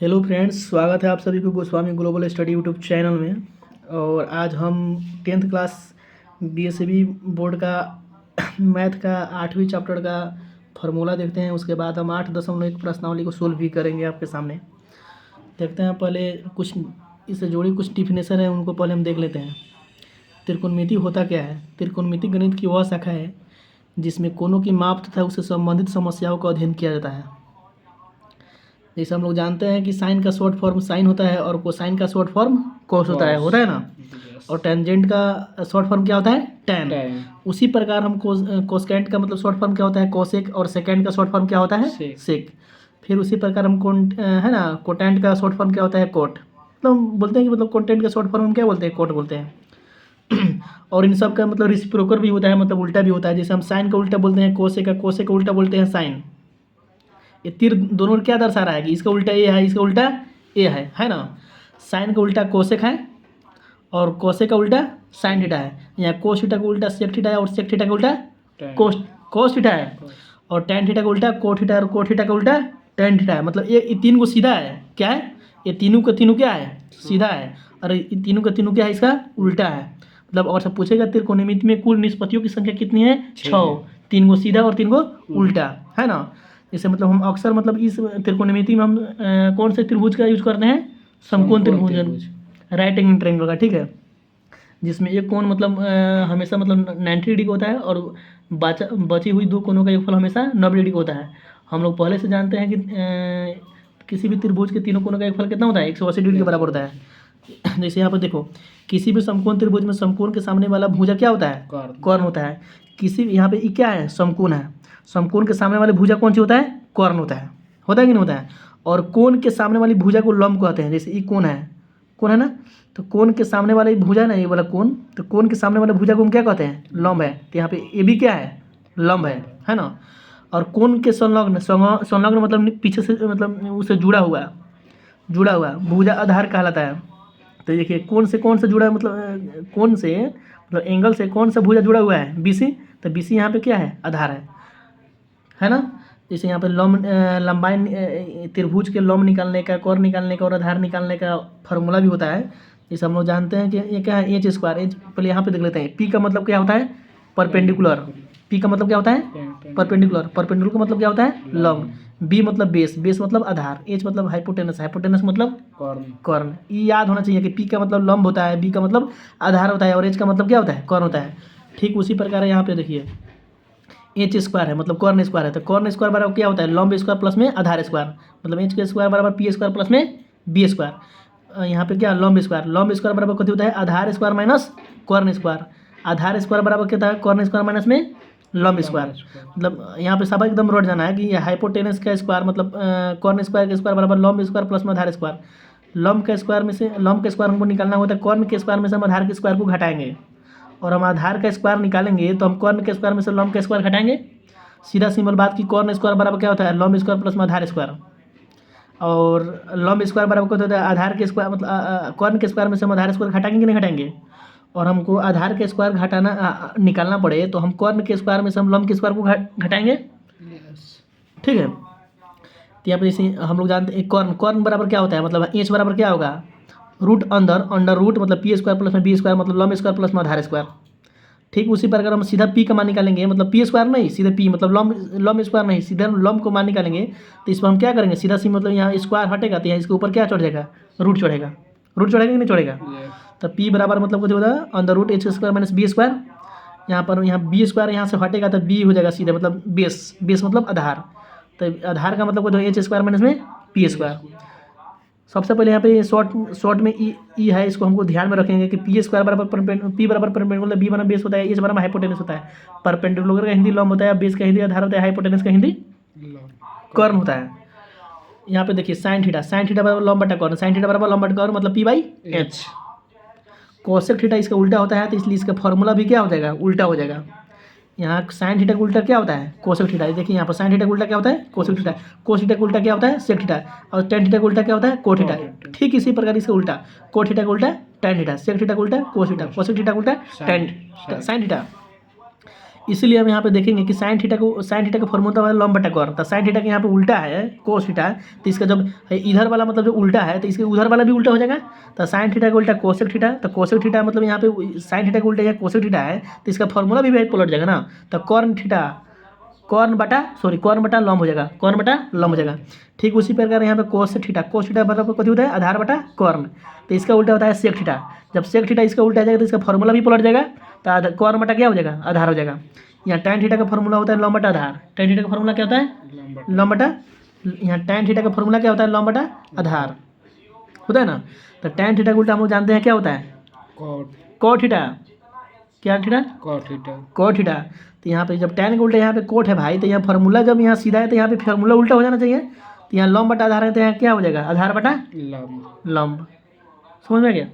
Hello friends, स्वागत है आप सभी को Goswami global study YouTube channel में। और आज हम 10th क्लास बीएसईबी बोर्ड का मैथ का 8वीं चैप्टर का फार्मूला देखते हैं। उसके बाद हम 8.1 प्रश्नावली को सोल्व भी करेंगे आपके सामने। देखते हैं, पहले कुछ इससे जुड़ी कुछ डिफिनेशन है, उनको पहले हम देख लेते हैं। त्रिकोणमिति होता क्या है? त्रिकोणमिति गणित की वह शाखा है जिसमें कोणों की माप तथा उससे संबंधित समस्याओं का अध्ययन किया जाता है। जैसे हम लोग जानते हैं कि साइन का शॉर्ट फॉर्म साइन होता है और कोसाइन का शॉर्ट फॉर्म कोस होता है ना। और टेंजेंट का शॉर्ट फॉर्म क्या होता है? टैन। उसी प्रकार हम कोसकेंट का मतलब शॉर्ट फॉर्म क्या होता है? कोसेक। और सेकेंड का शॉर्ट फॉर्म क्या होता है? सेक। फिर उसी प्रकार हम है ना, कोटेंट का शॉर्ट फॉर्म क्या होता है? कोट। मतलब बोलते हैं कि मतलब कोटेंट का शॉर्ट फॉर्म हम क्या बोलते हैं? कोट बोलते हैं। और इन सब का मतलब रिसिप्रोकल भी होता है, मतलब उल्टा भी होता है। जैसे हम साइन का उल्टा बोलते हैं कोसे का उल्टा बोलते हैं साइन। ये तीर दोनों क्या दर्शा रहा है कि इसका उल्टा ए है, इसका उल्टा ए है ना। साइन का उल्टा कोसेक है और कोसेक का उल्टा साइन थीटा है। यहाँ कोस थीटा का उल्टा सेक थीटा है और सेक थीटा का उल्टा कोस थीटा है। और टैन थीटा का उल्टा कोट थीटा है और कोट थीटा का उल्टा टैन थीटा है। मतलब ये तीन को सीधा है, क्या है? ये तीनों का तीनों क्या है? सीधा है। और ये तीनों का तीनों क्या है? इसका उल्टा है। मतलब और सब पूछेगा त्रिकोणमिति में कुल निष्पत्तियों की संख्या कितनी है? 6। 3 को सीधा और 3 को उल्टा, है ना। इससे मतलब हम अक्सर मतलब इस त्रिकोणमिति में हम कौन से त्रिभुज का यूज करते हैं? समकोण त्रिभुज, राइट एंगल ट्रायंगल का, ठीक है। जिसमें एक कोण मतलब हमेशा मतलब 90 डिग्री होता है और बची हुई दो कोणों का योगफल हमेशा 90 डिग्री होता है। हम लोग पहले से जानते हैं कि किसी भी त्रिभुज के तीनों कोणों का योगफल कितना होता है? 180 डिग्री के बराबर होता है। जैसे यहाँ पर देखो, किसी भी समकोण त्रिभुज में समकोण के सामने वाला भुजा क्या होता है? कर्ण होता है। किसी यहाँ पे क्या है? समकोण है। समकोण के सामने वाले भुजा कौन सी होता है? कर्ण होता है कि नहीं होता है? और कोण के सामने वाली भुजा को लंब कहते हैं। जैसे ये कोण है ना, तो कोण के सामने वाला भुजा ना, ये वाला कोण, तो कोण के सामने वाले भुजा को हम क्या कहते हैं? लंब है। तो यहाँ पे ये भी क्या है? लंब है ना। और कोण के संलग्न मतलब पीछे से मतलब उससे जुड़ा हुआ भुजा आधार कहलाता है। तो देखिए, कोण से कौन सा जुड़ा है? मतलब कोण से मतलब एंगल से कौन सा भुजा जुड़ा हुआ है? बीसी। तो बीसी यहाँ पे क्या है? आधार है ना। जैसे यहाँ पे लंबाई त्रिभुज के लंब निकालने का, कोण निकालने का और आधार निकालने का फार्मूला भी होता है। जैसे हम लोग जानते हैं कि ये क्या है? H square. एच पहले यहाँ पे देख लेते हैं। पी का मतलब क्या होता है? परपेंडिकुलर। पी का मतलब क्या होता है? परपेंडिकुलर। परपेंडिकुलर का मतलब क्या होता है? लंब। बी मतलब बेस मतलब आधार। एच मतलब हाइपोटेनस मतलब कर्ण। ये याद होना चाहिए कि पी का मतलब लंब होता है, बी का मतलब आधार होता है और एच का मतलब क्या होता है? कर्ण होता है। ठीक उसी प्रकार यहाँ पे देखिए, एच स्क्वायर है मतलब कर्ण स्क्वायर है। तो कर्ण स्क्वायर बराबर क्या होता है? लंब स्क्वायर प्लस में आधार स्क्वायर। मतलब एच के स्क्वायर बराबर पी स्क्वायर प्लस में बी स्क्वायर। यहाँ पे क्या? लंब स्क्वायर बराबर कथी होता है? आधार स्क्वायर माइनस कर्ण स्क्वायर। आधार स्क्वायर बराबर क्या होता है? कर्ण स्क्वायर माइनस में लंब स्क्वायर। मतलब यहाँ पे सब एकदम रोड जाना है कि हाइपोटेनस का स्क्वायर मतलब कर्ण स्क्वायर का स्क्वायर बराबर लंब स्क्वायर प्लस में आधार स्क्वायर। लंब के स्क्वायर हमको निकालना होता है, कर्ण के स्क्वायर में से हम आधार के स्क्वायर को घटाएंगे और हम आधार का स्क्वायर निकालेंगे तो हम कर्ण के स्क्वायर में से लंब का स्क्वायर घटाएंगे। सीधा सिंपल बात की कर्ण स्क्वायर बराबर क्या होता है? लंब स्क्वायर प्लस में आधार स्क्वायर। और लंब स्क्वायर बराबर क्या होता है? आधार के स्क्वायर मतलब कर्ण के स्क्वायर में से हम आधार स्क्वायर घटाएंगे कि नहीं घटाएंगे? और हमको आधार के स्क्वायर घटाना निकालना पड़े तो हम कर्ण के स्क्वायर में से हम लंब के स्क्वायर को घटाएंगे, ठीक है। तो यहाँ पे जैसे हम लोग जानते हैं कर्ण बराबर क्या होता है? मतलब एच बराबर क्या होगा? रूट अंडर रूट मतलब पी स्क्वायर प्लस में बी स्क्वायर मतलब लंब स्क्वायर प्लस में आधार स्क्वायर। ठीक उसी प्रकार हम सीधा पी का मान निकालेंगे, मतलब पी स्क्वायर नहीं सीधे पी मतलब लंब स्क्वायर नहीं सीधे हम लंब को मान निकालेंगे। तो इस पर हम क्या करेंगे? सीधा सी मतलब यहाँ स्क्वायर हटेगा तो यहाँ इसके ऊपर क्या चढ़ जाएगा? रूट चढ़ेगा कि नहीं चढ़ेगा? तो पी बराबर मतलब कुछ होता है under root H square minus B square. यहाँ बी स्क्वायर यहाँ से हटेगा तो बी हो जाएगा सीधे मतलब बेस मतलब आधार। तो आधार का मतलब कुछ एच स्क्वायर माइनस में पी स्क्वायर। सबसे पहले यहाँ पे शॉर्ट में ई है, इसको हमको ध्यान में रखेंगे कि पी स्क्वायर बराबर पी बराबर परपेंडिकुलर, बी बराबर बेस होता है, एच बराबर हाइपोटेनस होता है। परपेंडिकुलर का हिंदी लंब होता है, बेस का हिंदी आधार होता है, हाइपोटेनस का हिंदी कर्ण होता है। यहाँ पे देखिए साइन थीटा बराबर लंब बटा कर्ण। साइन थीटा बराबर लंब बटा कर्ण मतलब P by H. Cosec theta इसका उल्टा होता है तो इसलिए इसका फॉर्मूला भी क्या हो जाएगा? उल्टा हो जाएगा। यहाँ साइन थीटा का उल्टा क्या होता है? Cosec theta. देखिए यहाँ पर साइन थीटा का उल्टा क्या होता है? Cosec theta. कोस थीटा का उल्टा क्या होता है? Sec theta. और टेन थीटा का उल्टा क्या होता है? Cot theta. ठीक इसी प्रकार इसका उल्टा कोट थीटा का उल्टा टेन थीटा, सेक थीटा का उल्टा कोस थीटा, कोसेक थीटा का उल्टा टेन साइन थीटा। इसलिए हम यहाँ पे देखेंगे कि साइन थीटा का फॉर्मूला है लॉम्ब बटा कॉर्न। तो साइन थीटा के यहाँ पे उल्टा है कोस थीटा, तो इसका जब इधर वाला मतलब जो उल्टा है तो इसके उधर वाला भी उल्टा हो जाएगा। तो साइन थीटा का उल्टा कोसेक थीटा, तो कोसेक थीटा मतलब यहाँ पे साइन थीटा का उल्टा यहाँ कोसेक थीटा है, तो इसका फॉर्मूला भी भाई पलट जाएगा ना। तो कॉर्न बटा लॉम्ब हो जाएगा, कॉर्न बटा लॉम्ब हो जाएगा। ठीक उसी प्रकार यहाँ पे कोस थीटा मतलब कथी होता है आधार बटा कॉर्न, तो इसका उल्टा होता है सेक थीटा। जब सेक थीटा इसका उल्टा आ जाएगा तो इसका फॉर्मूला भी पलट जाएगा, तो कॉर्न बटा क्या हो जाएगा आधार हो जाएगा। यहाँ टैन थीटा का फॉर्मूला होता है लॉम्ब बटा आधार, टैन थीटा का फॉर्मूला क्या होता है लॉम्ब बटा, यहाँ टैन थीटा का फॉर्मूला क्या होता है लॉम्ब बटा आधार होता है ना। तो टैन थीटा का उल्टा हम लोग जानते हैं क्या होता है कॉट थीटा, क्या थीटा कॉट थीटा। तो यहाँ पे जब टैन का उल्टा यहाँ पे कोट है भाई, तो यहाँ फार्मूला जब यहाँ सीधा है तो यहाँ पे फार्मूला उल्टा हो जाना चाहिए। तो यहाँ लॉम्ब बटा आधार है तो यहाँ क्या हो जाएगा आधार बटा लॉम्ब। समझ में गया।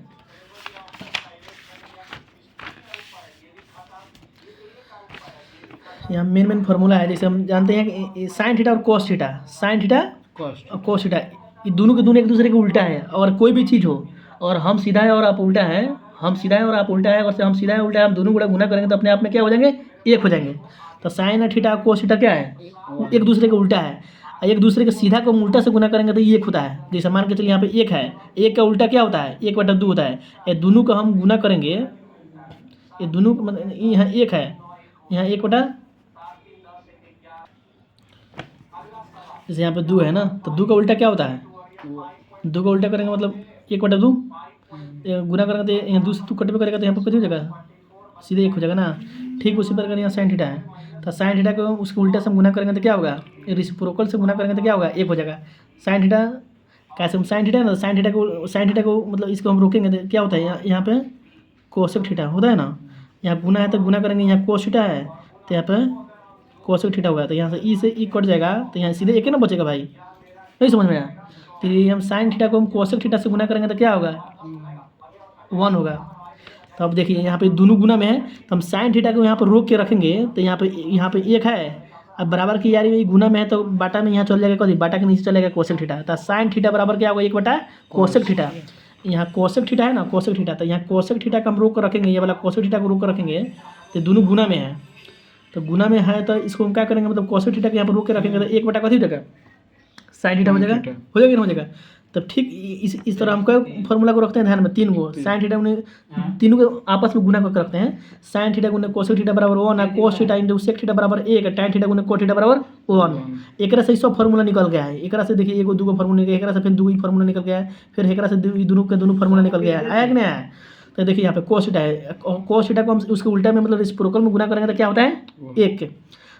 यहाँ मेन फार्मूला है, जैसे हम जानते हैं कि साइन थीटा और कोस थीटा, साइन थीटा और कोस थीटा ये दोनों के दोनों एक दूसरे के उल्टा है। और कोई भी चीज़ हो और हम सीधा है और आप उल्टा है, हम सीधा है और आप उल्टा है, और से हम सीधा है उल्टा है, हम दोनों गुणा करेंगे तो अपने आप में क्या हो जाएंगे एक हो जाएंगे। तो साइन थीटा और कोस थीटा क्या है एक दूसरे के उल्टा है, एक दूसरे के सीधा को उल्टा से गुना करेंगे तो ये एक होता है। जैसे मान के चलिए यहाँ पे एक है, एक का उल्टा क्या होता है 1/2 होता है। ये दोनों का हम गुना करेंगे, ये दोनों मतलब यहाँ एक है, यहाँ 1/, जैसे यहाँ पे 2 है ना, तो 2 का उल्टा क्या होता है 2 का उल्टा करेंगे मतलब 1/2 गुना करेंगे तो यहाँ 2 से 2 कट पे करेगा तो यहाँ पर कितनी हो जाएगा सीधे 1 हो जाएगा ना। ठीक उसी प्रकार यहाँ साइन थीटा है, तो साइन थीटा को उसके उल्टे से गुना करेंगे तो क्या होगा रेसिप्रोकल से गुना करेंगे तो क्या होगा 1 हो जाएगा। साइन थीटा कैसे हम साइन थीटा है ना, साइन थीटा को मतलब इसको हम रोकेंगे तो क्या होता है यहाँ पे कोसेक थीटा होता है ना। यहाँ गुना है तो गुना करेंगे, यहाँ कोस थीटा है तो यहाँ पे कोसेक थीटा होगा, तो यहाँ से ई से ई कट जाएगा तो यहाँ सीधे एक ही ना बचेगा भाई, नहीं समझ में आया। तो ये हम साइन थीटा को हम कोसेक थीटा से गुना करेंगे तो क्या होगा 1 होगा। तो अब देखिए यहाँ पे दोनों गुना में है, तो हम साइन थीटा को यहाँ पर रोक के रखेंगे तो यहाँ पे 1 है, अब बराबर की यारी में गुना में है तो बाटा में यहाँ चल जाएगा, कभी बाटा के नीचे चलेगा कोसेक थीटा। तो साइन थीटा बराबर क्या होगा 1/, कोसेक थीटा। यहाँ कोसेक थीटा है ना कोसेक थीटा, तो यहाँ कोसेक थीटा का हम रोक कर रखेंगे, ये वाला कोसेक थीटा को रोक कर रखेंगे तो दोनों गुना में है, तो गुना में है तो इसको हम क्या करेंगे मतलब कोसेक थीटा के यहाँ पर रोक के रखेंगे तो 1/, कथी हो जाएगा साइन थीटा हो जाएगा, हो जाएगा ना हो जाएगा। तब ठीक इस तरह हम कोई फॉर्मूला को रखते हैं ध्यान में 3 को, साइन थीटा उन्हें तीनों को आपस में गुना करके रखते हैं। साइन थीटा गुने कोसेक थीटा बराबर 1 है, cos theta into sec theta बराबर 1 है, टैन थीटा गुने कोट थीटा बराबर 1। एक से सब फार्मूला निकल गया है, एक से देखिए 1 2 फार्मूला निकल गया, एक से फिर 2 फार्मूला निकल गया है, फिर एक से दोनों के दोनों फार्मूला निकल गया है, आया कि नहीं आया। तो देखिए यहाँ पे कोस थीटा है, कोस थीटा को हम उसके उल्टा में मतलब रेसिप्रोकल में गुना करेंगे तो क्या होता है 1।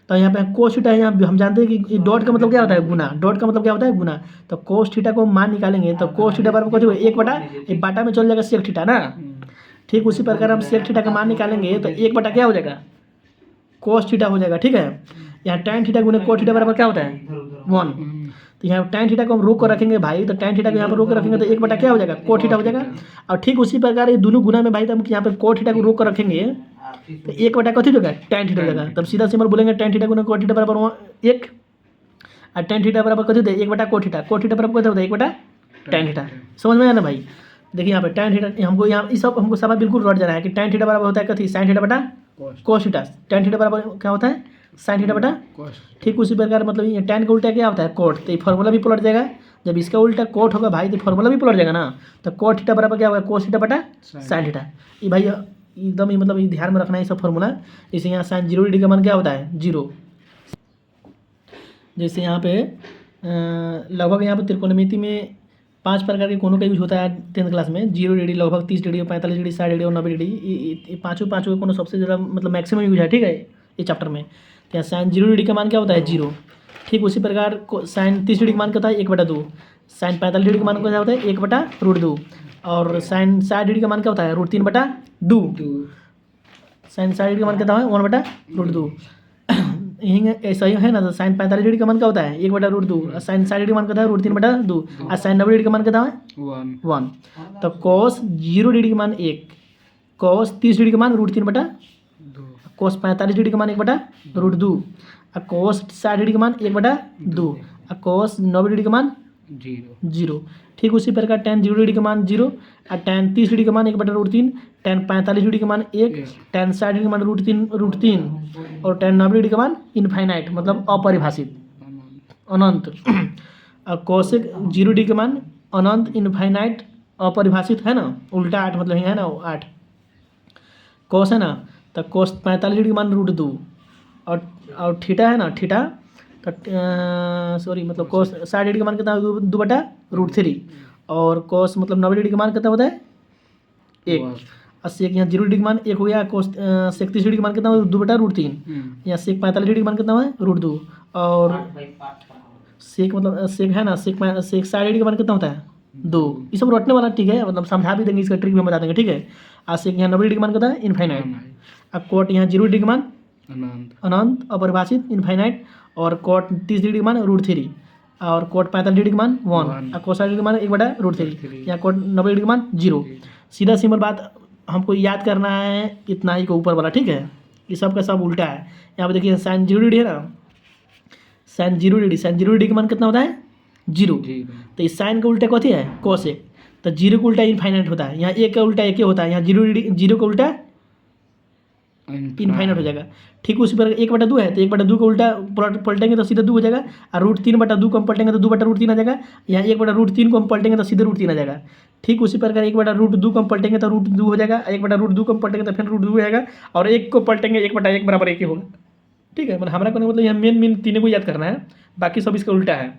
तो यहाँ पे कोस थीटा है, यहाँ हम जानते हैं कि डॉट का मतलब क्या होता है गुना, डॉट का मतलब क्या होता है गुना। तो कोस थीटा को मान निकालेंगे तो कोस थीटा बराबर कुछ 1/, बाटा में चल जाएगा सेक थीटा ना। ठीक उसी प्रकार हम सेक थीटा का मान निकालेंगे तो 1/, क्या हो जाएगा कोस थीटा हो जाएगा। ठीक है, यहाँ टैन थीटा गुने कोट थीटा बराबर क्या होता है 1। तो यहाँ टैन थीटा को हम रोक कर रखेंगे भाई, तो टैन थीटा को यहाँ पर रोक कर रखेंगे तो 1/, क्या हो जाएगा कोट थीटा हो जाएगा। और ठीक उसी प्रकार ये दोनों गुना में भाई तो हम यहाँ पर कोट थीटा को रोक कर रखेंगे तो 1/, कथी होगा टैन थीटा हो जाएगा। तब सीधा सिंपल बोलेंगे टैन थीटा गुने कोट थीटा बराबर 1, और टैन थीटा बराबर कथी होता है 1/, कोट थीटा, कोट थीटा बराबर कथी होता है 1/, टैन थीटा। समझ में आया ना भाई। देखिए यहाँ पे टैन थीटा हमको यहाँ इस सब हमको सवाल बिल्कुल रट जाना है कि टैन थीटा बराबर होता है कथी साइन थीटा बटा कोस थीटा, टैन थीटा बराबर क्या होता है साइन थीटा बटा। ठीक उसी प्रकार मतलब ये टैन का उल्टा क्या होता है कोट, तो ये फॉर्मूला भी पलट जाएगा। जब इसका उल्टा कोट होगा भाई तो फॉर्मूला भी पलट जाएगा ना। तो कोट थीटा बराबर क्या होगा कोस थीटा बटा साइन थीटा। ये भाई एकदम ही मतलब ये ध्यान में रखना है सब फॉर्मूला। जैसे यहाँ साइन 0 डिग्री का मान क्या होता है 0। जैसे यहाँ पे लगभग यहाँ पे त्रिकोणमिति में 5 प्रकार के कोणों का यूज होता है 10th क्लास में, 0 डिग्री, लगभग 30 डिग्री, 45 डिग्री, 60 डिग्री और 90 डिग्री। ये पाँचों के कोणों सबसे ज़्यादा मतलब मैक्सिमम यूज है। ठीक है, ये चैप्टर में। तो यहाँ साइन 0 डिग्री का मान क्या होता है 0। ठीक उसी प्रकार साइन 30 डिग्री का मान क्या होता है 1/2, साइन 45 डिग्री का मान क्या होता है 1/√2, और साइन 60 डिग्री का मान क्या होता है √3/2। साइन 60 डिग्री का मान क्या होता है 1/√2। यही ऐसा ही है ना। तो साइन 45 डिग्री का मान क्या होता है 1/√2, साइन 60 डिग्री का मान क्या होता है √3/2, और साइन 90 डिग्री का मान क्या होता है 1। तो कॉस 0 डिग्री का मान 1, कॉस 30 डिग्री का मान √3/2, कॉस 45 डिग्री का मान 1/√2, और कॉस 60 डिग्री का मान 1/2, और कॉस 90 डिग्री का मान जीरो। ठीक उसी प्रकार tan 0 डिग्री का मान 0 और tan 30 डिग्री का मान 1/√3, tan 45 डिग्री का मान 1, tan 60 डिग्री का मान √3 और tan 90 डिग्री का मान इनफाइनाइट मतलब अपरिभाषित अनंत। और कोसेक 0 डिग्री का मान अनंत इनफाइनाइट अपरिभाषित है ना, उल्टा 8 मतलब है ना 8। कोस है ना, तो कोस 45 डिग्री का मान √2 और थीटा है ना, थीटा तो सॉरी मतलब कोस 60 डिग्री का मान कितना 2/√3 और कोस मतलब 90 डिग्री का मान कितना होता है 1 और सेक यहाँ 0 डिग्री का मान 1 हो गया। कोस 31 डिग्री का मान कितना हुआ 2/√3, यहाँ सेक 45 डिग्री का मान कितना हुआ √2 और सेक मतलब सेक है ना सेक 60 डिग्री का मान कितना होता है 2। ये सब रटने वाला ठीक है, मतलब समझा भी देंगे, इसका ट्रिक भी बता देंगे ठीक है। और सेक यहाँ 90 डिग्री का मान कितना है इनफाइनाइट। अब कोट यहाँ 0 डिग्री का मान अनंत अपरिभाषित इनफाइनाइट और कोट 30 डिग्री का मान √3 और कोट 45 डिग्री का मान 1 और कोस 60 डिग्री का मान 1/√3, यहाँ कोट 90 डिग्री का मान 0। सीधा सिंपल बात हमको याद करना है इतना ही को ऊपर वाला ठीक है। ये सब का सब उल्टा है। यहाँ पे देखिए साइन 0 डिग्री है ना, साइन 0 डिग्री का मान कितना होता है 0। तो इस साइन का उल्टा कथी है कोसेक, तो 0 का उल्टा इनफाइनाइट होता है, यहाँ 1 का उल्टा 1 होता है, यहाँ 0 का उल्टा इनफाइनाइट हो जाएगा। ठीक उसी पर 1/2 है तो 1/2 का उल्टा पलटेंगे तो सीधे 2 हो जाएगा और √3/2 को हम पलटेंगे तो 2/√3 आ जाएगा। यहाँ 1/√3 को हम पलटेंगे तो सीधे √3 आ जाएगा। ठीक उसी प्रकार 1/√2 को हम पलटेंगे तो √2 हो जाएगा, 1/√2 को हम पलटेंगे तो फिर √2 आएगा और 1 को पलटेंगे 1/1 बराबर 1 ही होगा। ठीक है, मतलब हमारा कहने मतलब यहाँ मेन तीनों को याद करना है, बाकी सब इसका उल्टा है।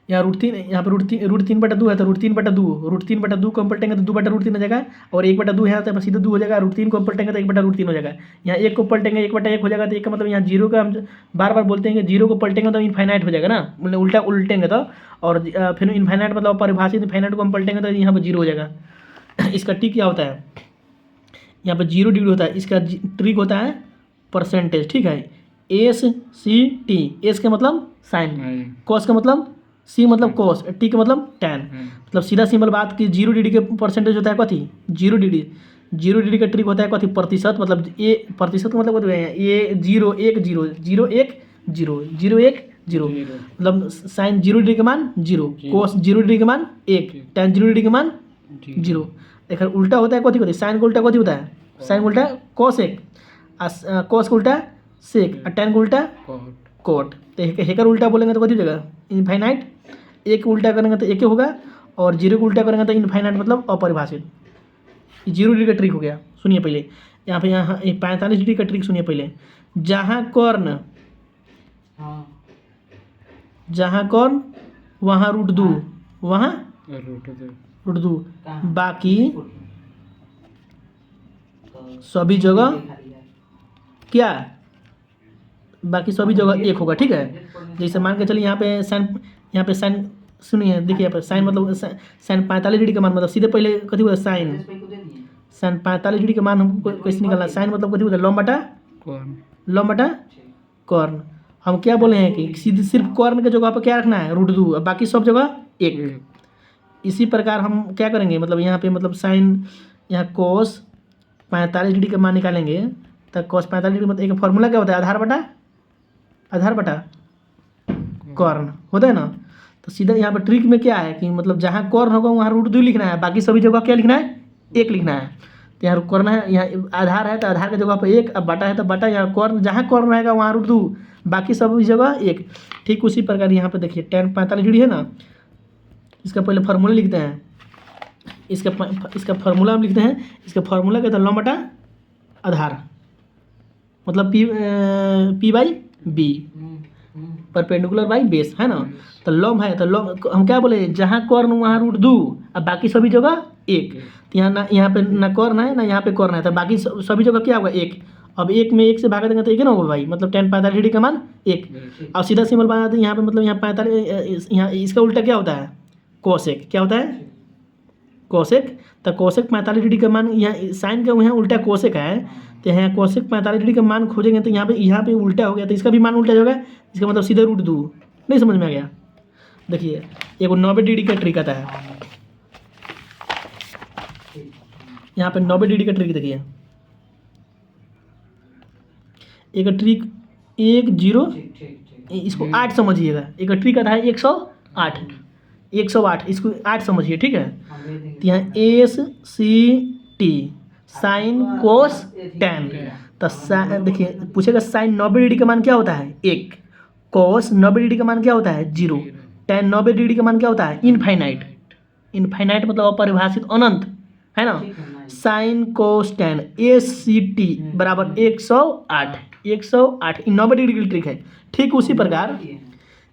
यहाँ √3 यहाँ पर √3/2 है तो √3/2 को हम पलटेंगे तो 2/√3 आ जाएगा और 1/2 है तो सीधे 2 हो जाएगा। √3 को हम पलटेंगे तो 1/√3 हो जाएगा। यहाँ 1 को पलटेंगे 1/1 हो जाएगा, तो 1 का मतलब यहाँ 0 का हम बार बार बोलते हैं कि 0 को पलटेंगे तो इनफाइनाइट हो जाएगा ना, मतलब उल्टा उल्टेंगे तो, और फिर इनफाइनाइट मतलब परिभाषित इनफाइनाइट को हम पलटेंगे तो यहाँ पर 0 हो जाएगा। इसका ट्रिक क्या होता है, यहाँ पर 0 डिग्री होता है, इसका ट्रिक होता है परसेंटेज। ठीक है, SCT, एस का मतलब साइन, कॉस का मतलब सी मतलब कोस, टी का मतलब टैन। मतलब सीधा सिंपल बात कि 0 डिग्री के परसेंटेज होता है कथी 0 डिग्री का ट्रिक होता है कथी प्रतिशत, मतलब ए प्रतिशत का मतलब ये 0 1 0 0 1 0 0 1 0, मतलब साइन 0 डिग्री का मान 0, कोस 0 डिग्री का मान 1, टैन 0 डिग्री का मान 0। एक उल्टा होता है कथी साइन का उल्टा कथी होता है, साइन का उल्टा कोस 1, कोस का उल्टा सेक और टैन का उल्टा कोट। तो हेकर उल्टा बोलेंगे तो कथी हो जाएगा इनफाइनाइट, 1 उल्टा करेंगे तो 1 होगा और 0 को उल्टा करेंगे तो इनफाइनाइट मतलब अपरिभाषित। 0 डिग्री का ट्रिक हो गया। सुनिए पहले यहाँ 45 डिग्री का ट्रिक सुनिए पहले। जहाँ कर्ण वहाँ √2 वहाँ √2 बाकी सभी जगह क्या, बाकी सभी जगह 1 होगा। ठीक है, जैसे मान के चलिए यहाँ पे साइन सुनिए, देखिए यहाँ पर साइन मतलब साइन 45 डिग्री का मान मतलब सीधे पहले कथी होता है साइन 45 डिग्री का मान हमको कैसे निकालना, साइन मतलब कथी होता है लंब बटा कर्ण। हम क्या बोले हैं कि सीधे सिर्फ कर्ण के जगह पर क्या रखना है √2 और बाकी सब जगह 1। इसी प्रकार हम क्या करेंगे, मतलब यहाँ पे मतलब साइन यहाँ कोस 45 डिग्री का मान निकालेंगे तो कोस 45 डिग्री मतलब एक फॉर्मूला क्या होता है आधार बटा कर्ण होता है ना। तो सीधा यहाँ पर ट्रिक में क्या है कि मतलब जहाँ कर्ण होगा वहाँ √2 लिखना है, बाकी सभी जगह क्या लिखना है 1 लिखना है। तो यहाँ कर्ण है, यहाँ आधार है तो आधार की जगह पर 1, अब बटा है तो बटा, यहाँ कर्ण जहाँ कर्ण रहेगा वहाँ √2, बाकी सभी जगह 1। ठीक उसी प्रकार यहाँ पर देखिए tan 45 डिग्री है ना, इसका पहले फार्मूला लिखते हैं, इसका फार्मूला हम लिखते हैं, इसका फार्मूला कहते हैं लंब बटा आधार मतलब P/B परपेंडिकुलर बाई बेस है ना। तो लंब है तो लंब हम क्या बोले जहाँ कर्ण वहाँ √2 अब बाकी सभी जगह 1। तो यहाँ पे ना कर्ण है ना यहाँ पे कर्ण है तो बाकी सभी जगह क्या होगा 1। अब 1 में 1 से भागा देंगे तो 1 ना होगा भाई, मतलब tan 45 डिग्री का मान 1। अब सीधा सिंपल बना दें यहाँ पे, मतलब यहाँ 45 यहाँ इसका उल्टा क्या होता है कोसेक, क्या होता है कोसेक। तो कोसेक 45 डिग्री का मान यहाँ साइन का यहाँ उल्टा कोसेक है, तो यहाँ कोसेक 45 डिग्री का मान खोजेंगे तो यहाँ पे उल्टा हो गया तो इसका भी मान उल्टा होगा, इसका मतलब सीधे √2। नहीं समझ में आ गया। देखिए एक 90 डिग्री का ट्रिक आता है, यहाँ पे 90 डिग्री का ट्रिक देखिए, एक ट्रिक 1 0 इसको 8 समझिएगा, एक ट्रिक आता है 180 8, 108, इसको 8 समझिए, ठीक है। तो यहाँ S C T sine cos tan. तो देखिए पूछेगा साइन 90 डिग्री का मान क्या होता है 1, कोस 90 डिग्री का मान क्या होता है 0, टेन 90 डिग्री का मान क्या होता है इनफाइनाइट। इनफाइनाइट मतलब अपरिभाषित अनंत, है ना। Sine cos tan S C T बराबर 108, 108 90 डिग्री की ट्रिक है। ठीक उसी प्रकार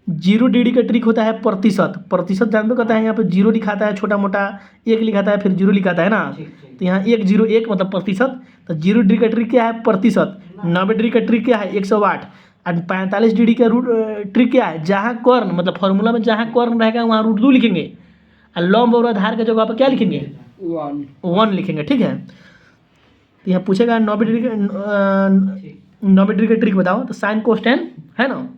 0 डिग्री का ट्रिक होता है प्रतिशत। प्रतिशत जानते करता है, यहाँ पे 0 लिखाता है छोटा मोटा, 1 लिखाता है फिर 0 लिखाता है ना। तो यहाँ 101 मतलब प्रतिशत। तो 0 डिग्री का ट्रिक क्या है प्रतिशत, 90 डिग्री का ट्रिक क्या है 108, और 45 डिग्री का रूट ट्रिक क्या है, जहाँ कर्ण मतलब फॉर्मूला में जहाँ कर्ण रहेगा वहाँ √2 लिखेंगे, और लंब और आधार के जगह पर क्या लिखेंगे 1 लिखेंगे, ठीक है। तो यहाँ पूछेगा 90 डिग्री का ट्रिक बताओ, तो साइन कोस टेन है ना।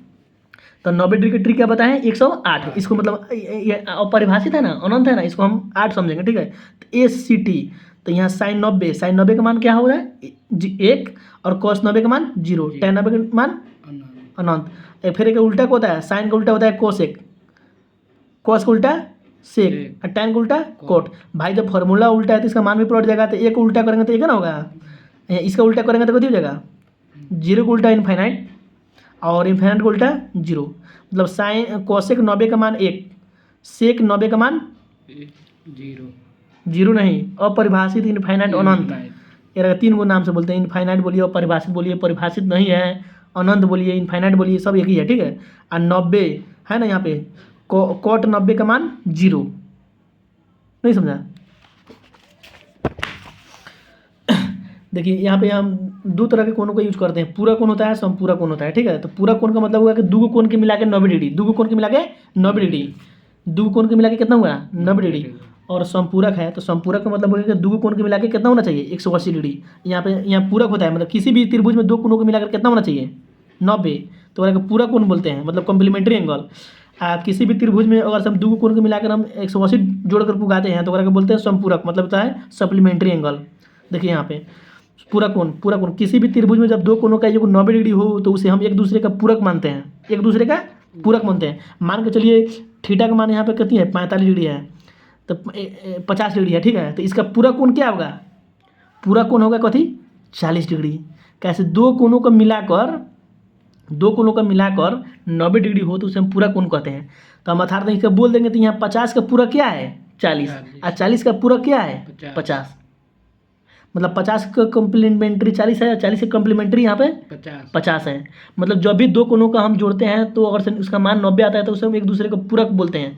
तो 90 डिग्री का ट्रिक क्या बताएं 108, इसको मतलब ये अपरिभाषित है ना, अनंत है ना, इसको हम 8 समझेंगे, ठीक है। तो एस सी टी, तो यहाँ साइन 90 का मान क्या हो रहा है 1, और कोस 90 का मान 0, टेन 90 का मान अनंत। फिर एक उल्टा को होता है, साइन का उल्टा होता है कोसेक, कोस का उल्टा सेक, और टेन का उल्टा कोट। भाई जब फॉर्मूला उल्टा है तो इसका मान भी पलट जाएगा, तो एक उल्टा करेंगे तो एक ना होगा, इसका उल्टा करेंगे तो कभी हो जाएगा 0 का उल्टा इनफाइनाइट, और इनफाइनाइट का उल्टा 0। मतलब साइन कोसेक 90 का मान 1, सेक 90 का मान 0 नहीं, अपरिभाषित इनफाइनाइट अनंत। ये 3 गो नाम से बोलते हैं, इनफाइनाइट बोलिए, अपरिभाषित बोलिए, परिभाषित नहीं है, अनंत बोलिए, इनफाइनाइट बोलिए, सब एक ही है, ठीक है। और 90 है ना, यहाँ पे कोट 90 का मान 0, नहीं समझा। देखिए यहाँ पे हम 2 तरह के कोणों का यूज करते हैं, पूरा कोण होता है, संपूरक कोण होता है, ठीक है। तो पूरा कोण का मतलब हुआ कि 2 कोण के मिला के 90 डिग्री, 2 कोण के मिला के 90 डिग्री, 2 कोण के मिला के कितना हुआ 90 डिग्री। और संपूरक है, तो संपूरक का मतलब होगा कि 2 कोण के मिला के कितना होना चाहिए 180 डिग्री। यहाँ पे यहाँ पूरक होता है, मतलब किसी भी त्रिभुज में 2 कोणों को मिलाकर कितना होना चाहिए 90, तो वह पूरा कोण बोलते हैं, मतलब कॉम्प्लीमेंट्री एंगल। किसी भी त्रिभुज में अगर हम 2 कोण को मिलाकर हम 180 जोड़कर पुगाते हैं तो वह बोलते हैं संपूरक, मतलब होता है सप्लीमेंट्री एंगल। देखिए यहाँ पे पूरा कोण किसी भी त्रिभुज में जब 2 कोणों का योग 90 डिग्री हो तो उसे हम एक दूसरे का पूरक मानते हैं, एक दूसरे का पूरक मानते हैं। मान के चलिए थीटा का मान यहाँ पे कितनी है 45 डिग्री है, तो 50 डिग्री है, ठीक है। तो इसका पूरा कोण क्या होगा, पूरा कोण होगा कथी 40 डिग्री। कैसे 2 कोणों को मिलाकर 90 डिग्री हो तो उसे हम पूरा कोण कहते हैं। तो हम अर्थात इसका बोल देंगे, तो यहाँ 50 का पूरा क्या है 40, और 40 का पूरा क्या है 50, मतलब 50 का कॉम्प्लीमेंट्री 40 है, 40 का कॉम्प्लीमेंट्री यहाँ पे 50 है। मतलब जब भी 2 कोणों का हम जोड़ते हैं तो अगर उसका मान 90 आता है तो उसे हम एक दूसरे को पूरक बोलते हैं,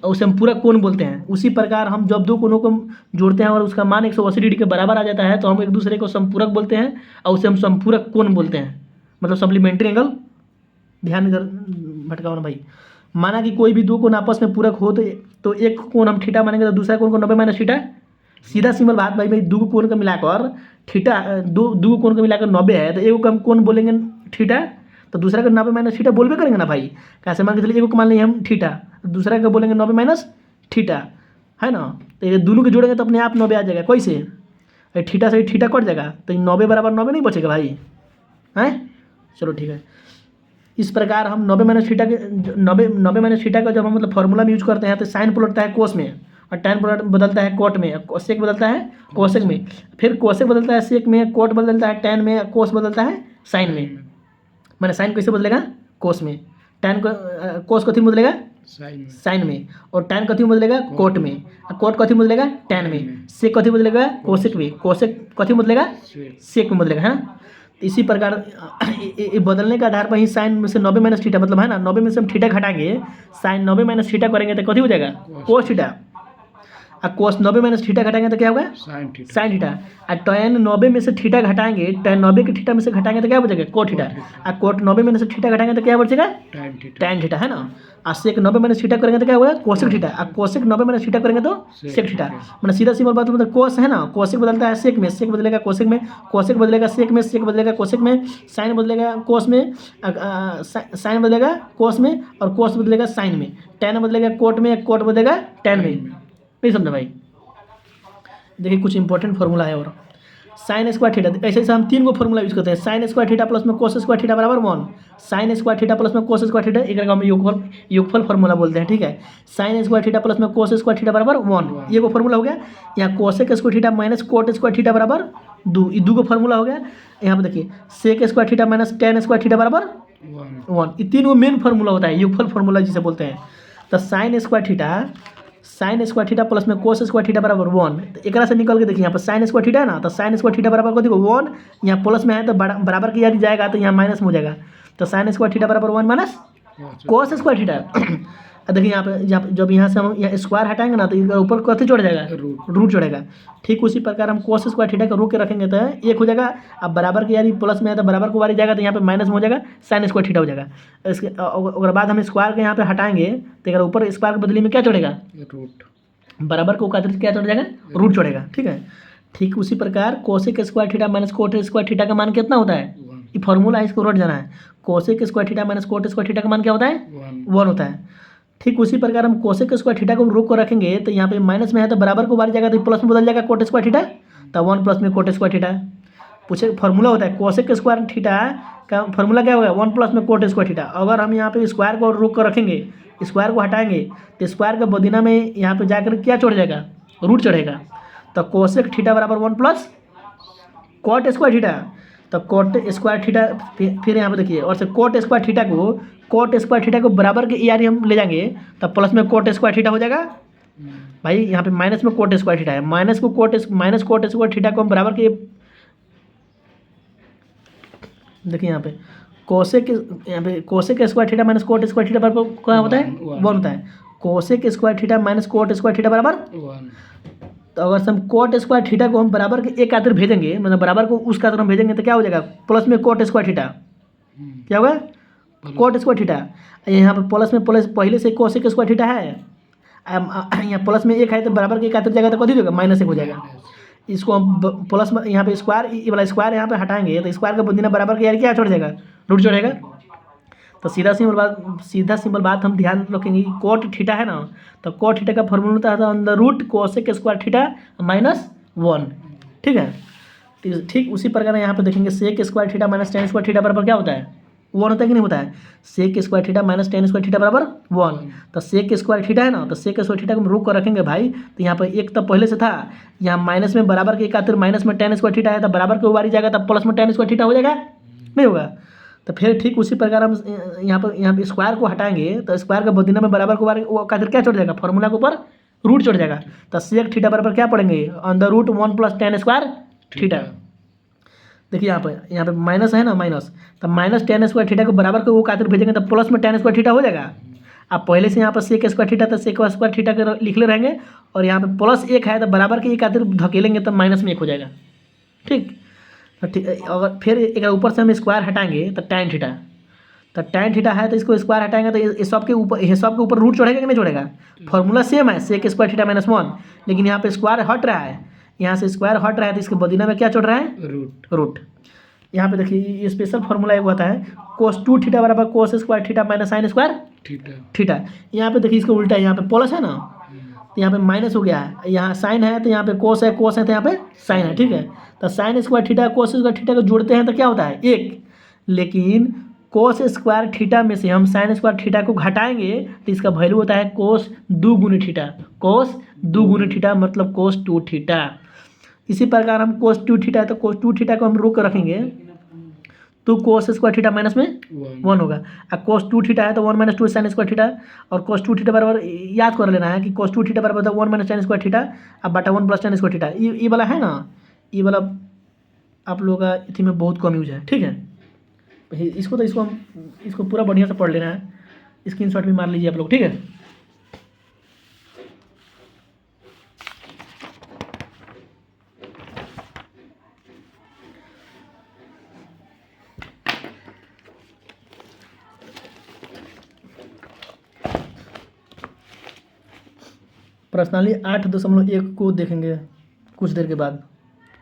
और उसे हम पूरक कोण बोलते हैं। उसी प्रकार हम जब 2 कोणों को जोड़ते हैं और उसका मान 180 डिग्री के बराबर आ जाता है तो हम एक दूसरे को संपूरक बोलते हैं, और उसे हम संपूरक कोण बोलते हैं, मतलब सप्लीमेंट्री एंगल। ध्यान कर भटकाओ ना भाई। माना कि कोई भी 2 कोण आपस में पूरक हो तो एक कोण हम थीटा मानेंगे तो दूसरा कोण को 90 माइनस थीटा, सीधा सिंपल बात भाई 2 कोण का मिलाकर थीटा, 2 कोण का मिलाकर 90 है, तो एक को हम कोण बोलेंगे थीटा, तो दूसरा का 90 माइनस थीटा बोलबे करेंगे ना भाई। कैसे मान के चलिए एक को मान लेंगे हम थीटा, दूसरा का बोलेंगे 90 माइनस थीटा, है ना। तो ये दोनों के जोड़ेंगे तो अपने आप 90 आ जाएगा, कैसे थीटा से थीटा कट जाएगा, तो 90 बराबर 90 नहीं बचेगा भाई, हैं। चलो ठीक है, इस प्रकार हम 90 माइनस थीटा के 90 माइनस थीटा का जब हम मतलब फॉर्मूला में यूज करते हैं तो साइन पलटता है कोस में, और टेन बदलता है कोट में, सेक बदलता है कोसेक में, फिर कोसेक बदलता है सेक में, कोट बदलता है टेन में, कोस बदलता है साइन में। मैंने साइन कैसे बदलेगा कोस में, टेन को कोस कथी में बदलेगा साइन में, और टेन कथी में बदलेगा कोट में, कोट कथी में बदलेगा टेन में, सेक कथी बदलेगा कोसेक में, कोसेक कथी में बदलेगा सेक में बदलेगा, है। तो इसी प्रकार बदलने के आधार पर ही साइन में से 90 माइनस थीटा, मतलब है ना 90 में से हम थीटा घटाएंगे, साइन 90 माइनस थीटा करेंगे तो कथी हो जाएगा कोस थीटा, और कोस 90 माइनस थीटा घटाएंगे तो क्या होगा साइन थीटा, और टेन 90 में से थीटा घटाएंगे, टेन 90 के थीटा में से घटाएंगे तो क्या बचेगा कोट थीटा, और कोट 90 में से थीटा घटाएंगे तो क्या बचेगा टेन थीटा, है ना। और सेक 90 माइनस थीटा करेंगे तो क्या होगा कोसेक थीटा, और कोसेक 90 माइनस थीटा करेंगे तो सेक थीटा। मतलब सीधा सिंपल बात, मतलब कोस है ना, कोसेक बदलता है सेक में, सेक बदलेगा कोसेक में, कोसेक बदलेगा सेक में, सेक बदलेगा कोसेक में, साइन बदलेगा कोस में, साइन बदलेगा कोस में, और कोस बदलेगा साइन में, टेन बदलेगा कोट में, कोट बदलेगा टेन में। नहीं समझा भाई। देखिए कुछ इंपॉर्टेंट फार्मूला है और साइन स्क्वायर थीटा, ऐसे ऐसे हम 3 गो फॉर्मूला यूज करते हैं। साइन स्क्वायर थीटा प्लस में कोस स्क्वायर थीटा बराबर 1, साइन स्क्वायर थीटा प्लस में कोस स्क्वायर थीटा, एक हम योगफल फार्मूला बोलते हैं, ठीक है। साइन स्क्वायर थीटा प्लस में कोस स्क्वायर थीटा बराबर 1, ये को फार्मूला हो गया। यहाँ cosec square theta minus cot square theta बराबर 2, ये 2 को फार्मूला हो गया। यहाँ पे देखिए sec square theta minus tan square theta बराबर 1, ये 3 गो मेन फार्मूला होता है, योगफल फार्मूला जिसे बोलते हैं। तो साइन स्क्वायर थीटा प्लस में कोस स्क्वायर थीटा बराबर 1, तो एक से निकल के देखिए यहाँ पर साइन स्क्वायर थीटा है ना, तो साइन स्क्वायर थीटा बराबर को देखो 1, यहाँ प्लस में है तो बराबर की याद जाएगा तो यहाँ माइनस में हो जाएगा। तो साइन स्क्वायर थीटा बराबर 1 माइनस कोस स्क्वायर थीटा। देखिए यहाँ पे जब यहाँ से हम यहाँ स्क्वायर हटाएंगे ना तो ऊपर कथी चढ़ जाएगा, रूट चढ़ेगा। ठीक उसी प्रकार हम कोस स्क्वायर थीटा को रोक के रखेंगे तो एक हो जाएगा। अब बराबर की यारी प्लस में है तो बराबर को वारी जाएगा तो यहाँ पे माइनस में हो जाएगा, साइन स्क्वायर थीटा हो जाएगा। इसके अगर बाद हम स्क्वायर के यहाँ पे हटाएंगे तो अगर ऊपर स्क्वायर के बदले में क्या चढ़ेगा, रूट, बराबर को खातिर क्या चढ़ जाएगा, रूट चढ़ेगा, ठीक है। ठीक उसी प्रकार cosec square theta minus cot square theta का मान कितना होता है, ये फॉर्मूला है, इसको रोट जाना है। Cosec square theta minus cot square theta का मान क्या होता है, 1 होता है। ठीक उसी प्रकार हम कोसेक स्क्वायर थीटा को रोक कर रखेंगे तो यहाँ पे माइनस में है तो बराबर को बाहर जाएगा तो प्लस में बदल जाएगा कोट स्क्वायर थीटा, तो 1 प्लस में कोट स्क्वायर थीटा। पूछे फॉर्मूला होता है कोसेक स्क्वायर थीटा का फॉर्मूला क्या होगा, 1 प्लस में कोट स्क्वायर थीटा। अगर हम यहाँ पे स्क्वायर को रोक कर रखेंगे, स्क्वायर को हटाएंगे तो स्क्वायर के बदीना में यहाँ पे जाकर क्या चढ़ जाएगा, रूट चढ़ेगा। तो कोसेक थीटा बराबर 1 प्लस कोट स्क्वायर थीटा, तो कोट स्क्वायर थीटा फिर यहाँ पे देखिए, और से कोट स्क्वायर थीटा को बराबर के यारी हम ले जाएंगे तब प्लस में कोट स्क्वायर थीटा हो जाएगा। भाई यहाँ पे माइनस में कोट स्क्वायर थीटा है, माइनस कोट स्क्वायर थीटा को हम बराबर के, देखिए यहाँ पे cosec square theta minus cot square theta बराबर क्या होता है, 1 होता है। Cosec square theta minus cot square theta बराबर 1। तो अगर हम कोट स्क्वायर थीटा को हम बराबर के एक खातिर भेजेंगे, मतलब बराबर को उस खातिर हम भेजेंगे तो क्या हो जाएगा, प्लस में कोट स्क्वायर थीटा, क्या होगा, कोट स्क्वायर थीटा। यहाँ पर प्लस में प्लस पहले से कोसेक स्क्वायर थीटा है, यहाँ प्लस में एक है तो बराबर के एक खातिर जाएगा तो कथी होगा, माइनस 1 हो जाएगा। इसको हम प्लस में यहाँ पे स्क्वायर, ये वाला स्क्वायर यहाँ पे हटाएंगे तो स्क्वायर का बदीना बराबर के यार क्या चढ़ जाएगा, रूट चढ़ेगा। तो सीधा सिंपल बात हम ध्यान रखेंगे कि कोट थीटा है ना, तो कोट थीटा का फॉर्मूला होता है अंदर root cosec square theta minus 1, ठीक है। ठीक उसी प्रकार यहाँ पे देखेंगे sec square theta minus tan square theta बराबर क्या होता है, 1 होता है कि नहीं होता है। Sec square theta minus tan square theta बराबर 1, तो सेक स्क्वायर थीटा है ना, तो सेक स्क्वायर थीटा को हम रोक कर रखेंगे भाई। तो यहाँ पर एक तो पहले से था, यहाँ माइनस में बराबर के एक खातिर माइनस में टेन स्क्वायर थीटा है तो बराबर के बारी जाएगा तब प्लस में टेन स्क्वायर थीटा हो जाएगा, नहीं होगा। तो फिर ठीक उसी प्रकार हम यहाँ पर स्क्वायर को हटाएंगे तो स्क्वायर का बदीना में बराबर को वो खातिर क्या चढ़ जाएगा, फॉर्मूला के ऊपर रूट चढ़ जाएगा। तो सेक थीटा बराबर क्या पढ़ेंगे, अंदर root 1 plus tan square theta. देखिए यहाँ पे माइनस है ना, माइनस, तो माइनस टेन स्क्वायर थीटा को बराबर को वो खातिर भेजेंगे तो प्लस में टेन स्क्वायर थीटा हो जाएगा। अब पहले से यहाँ पर सेक स्क्वायर थीटा तो सेक स्क्वायर थीटा के लिख ले रहेंगे, और यहाँ पे प्लस 1 है तो बराबर के एक खातिर धकेलेंगे तो माइनस में 1 हो जाएगा, ठीक। तो ठीक, अगर फिर एक ऊपर से हम स्क्वायर हटाएंगे तो टैन थीटा, तो टैन थीटा है तो इसको स्क्वायर हटाएंगे तो ये सब के ऊपर रूट चढ़ेगा कि नहीं चढ़ेगा। फॉर्मूला सेम है, सेक स्क्वायर थीटा माइनस 1, लेकिन यहाँ पे स्क्वायर हट रहा है, यहाँ से स्क्वायर हट रहा है तो इसके बदीना में क्या चढ़ रहा है, रूट। यहाँ पे देखिए ये स्पेशल फॉर्मूला एक होता है, कोस 2 थीटा बराबर cos square theta minus sine square theta. यहाँ पे देखिए इसका उल्टा है, यहाँ पे प्लस है ना तो यहाँ पे माइनस हो गया है, यहाँ साइन है तो यहाँ पे कोस है तो यहाँ पे साइन है, ठीक है। तो sine square theta cos square theta को जोड़ते हैं तो क्या होता है 1, लेकिन कोस स्क्वायर थीटा में से हम साइन स्क्वायर थीटा को घटाएंगे तो इसका वैल्यू होता है कोस 2 गुने थीटा, कोस 2 गुने थीटा मतलब कोस 2 थीटा। इसी प्रकार हम कोस 2 थीटा है तो कोस 2 थीटा को हम रोक कर रखेंगे तो कोस स्क्वायर थीटा माइनस में 1 होगा। अब कोस 2 थीटा है तो 1 माइनस 2 साइन स्क्वायर थीटा, और कोस 2 थीटा बराबर याद कर लेना है कि कोस 2 थीटा बराबर होता है 1 माइनस टेन स्क्वायर थीटा अब बटा 1 प्लस टेन स्क्वायर थीटा। ये वाला है ना, ये वाला आप लोगों का इसी में बहुत कम यूज है, ठीक है। इसको पूरा बढ़िया से पढ़ लेना है, स्क्रीनशॉट भी मार लीजिए आप लोग, ठीक है। प्रश्नावली 8.1 को देखेंगे कुछ देर के बाद।